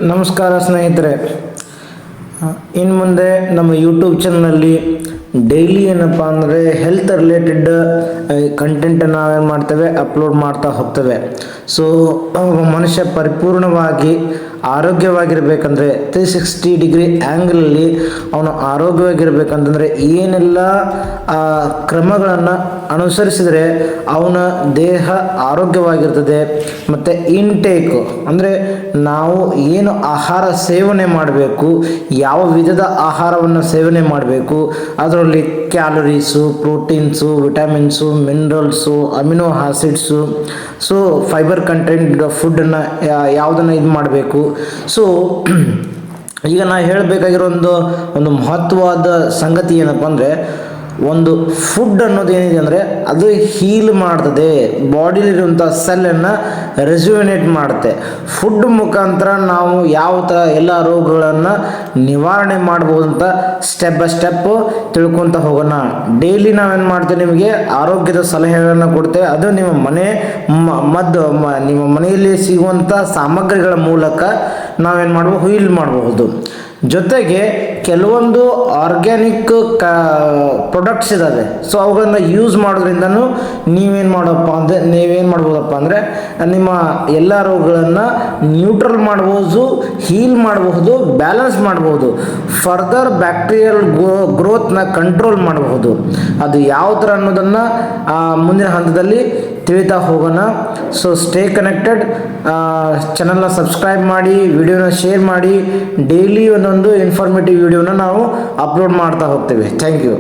ನಮಸ್ಕಾರ ಸ್ನೇಹಿತರೆ. ಇನ್ನು ಮುಂದೆ ನಮ್ಮ ಯೂಟ್ಯೂಬ್ ಚಾನಲಲ್ಲಿ ಡೈಲಿ ಏನಪ್ಪ ಅಂದರೆ ಹೆಲ್ತ್ ರಿಲೇಟೆಡ್ ಕಂಟೆಂಟನ್ನು ನಾವೇನು ಮಾಡ್ತೇವೆ, ಅಪ್ಲೋಡ್ ಮಾಡ್ತಾ ಹೋಗ್ತೇವೆ. ಸೊ ಮನುಷ್ಯ ಪರಿಪೂರ್ಣವಾಗಿ ಆರೋಗ್ಯವಾಗಿರಬೇಕಂದ್ರೆ 360 ಡಿಗ್ರಿ ಆ್ಯಂಗಲಲ್ಲಿ ಅವನು ಆರೋಗ್ಯವಾಗಿರಬೇಕಂತಂದರೆ ಏನೆಲ್ಲ ಕ್ರಮಗಳನ್ನು ಅನುಸರಿಸಿದರೆ ಅವನ ದೇಹ ಆರೋಗ್ಯವಾಗಿರ್ತದೆ. ಮತ್ತು ಇಂಟೇಕು ಅಂದರೆ ನಾವು ಏನು ಆಹಾರ ಸೇವನೆ ಮಾಡಬೇಕು, ಯಾವ ವಿಧದ ಆಹಾರವನ್ನು ಸೇವನೆ ಮಾಡಬೇಕು, ಅದರಲ್ಲಿ calories, proteins, vitamins, minerals, amino acids, so fibre content ಫುಡ್ಡನ್ನು ಯಾವುದನ್ನು ಇದು ಮಾಡಬೇಕು. ಸೊ ಈಗ ನಾ ಹೇಳಬೇಕಾಗಿರೋ ಒಂದು ಮಹತ್ವವಾದ ಸಂಗತಿ ಏನಪ್ಪ ಅಂದರೆ, ಒಂದು ಫುಡ್ ಅನ್ನೋದು ಏನಿದೆ ಅಂದರೆ ಅದು ಹೀಲ್ ಮಾಡ್ತದೆ, ಬಾಡಿಲಿರುವಂಥ ಸೆಲ್ಲನ್ನು ರೆಜ್ಯುವಿನೇಟ್ ಮಾಡುತ್ತೆ. ಫುಡ್ ಮುಖಾಂತರ ನಾವು ಯಾವ ಥರ ಎಲ್ಲ ರೋಗಗಳನ್ನು ನಿವಾರಣೆ ಮಾಡ್ಬೋದು ಅಂತ ಸ್ಟೆಪ್ ಬೈ ಸ್ಟೆಪ್ಪು ತಿಳ್ಕೊತ ಹೋಗೋಣ. ಡೈಲಿ ನಾವೇನು ಮಾಡ್ತೇವೆ, ನಿಮಗೆ ಆರೋಗ್ಯದ ಸಲಹೆಗಳನ್ನು ಕೊಡ್ತೇವೆ. ಅದು ನಿಮ್ಮ ನಿಮ್ಮ ಮನೆಯಲ್ಲಿ ಸಿಗುವಂಥ ಸಾಮಗ್ರಿಗಳ ಮೂಲಕ ನಾವೇನು ಮಾಡ್ಬೋದು, ಹೀಲ್ ಮಾಡಬಹುದು. ಜೊತೆಗೆ ಕೆಲವೊಂದು ಆರ್ಗ್ಯಾನಿಕ್ ಪ್ರೊಡಕ್ಟ್ಸ್ ಇದ್ದಾವೆ. ಸೊ ಅವುಗಳನ್ನು ಯೂಸ್ ಮಾಡೋದ್ರಿಂದನೂ ನೀವೇನು ಮಾಡ್ಬೋದಪ್ಪ ಅಂದರೆ ನಿಮ್ಮ ಎಲ್ಲ ರೋಗಗಳನ್ನು ನ್ಯೂಟ್ರಲ್ ಮಾಡ್ಬೋದು, ಹೀಲ್ ಮಾಡಬಹುದು, ಬ್ಯಾಲೆನ್ಸ್ ಮಾಡಬಹುದು, ಫರ್ದರ್ ಬ್ಯಾಕ್ಟೀರಿಯಲ್ ಗ್ರೋತ್ನ ಕಂಟ್ರೋಲ್ ಮಾಡಬಹುದು. ಅದು ಯಾವ ಥರ ಅನ್ನೋದನ್ನು ಮುಂದಿನ ಹಂತದಲ್ಲಿ ತಿಳಿತಾ ಹೋಗೋಣ. So stay connected. ಚಾನಲ್ನ ಸಬ್ಸ್ಕ್ರೈಬ್ ಮಾಡಿ, ವಿಡಿಯೋನ ಶೇರ್ ಮಾಡಿ. ಡೈಲಿ ಒಂದೊಂದು ಇನ್ಫಾರ್ಮೇಟಿವ್ ವಿಡಿಯೋನ ನಾವು ಅಪ್ಲೋಡ್ ಮಾಡ್ತಾ ಹೋಗ್ತೇವೆ. Thank you.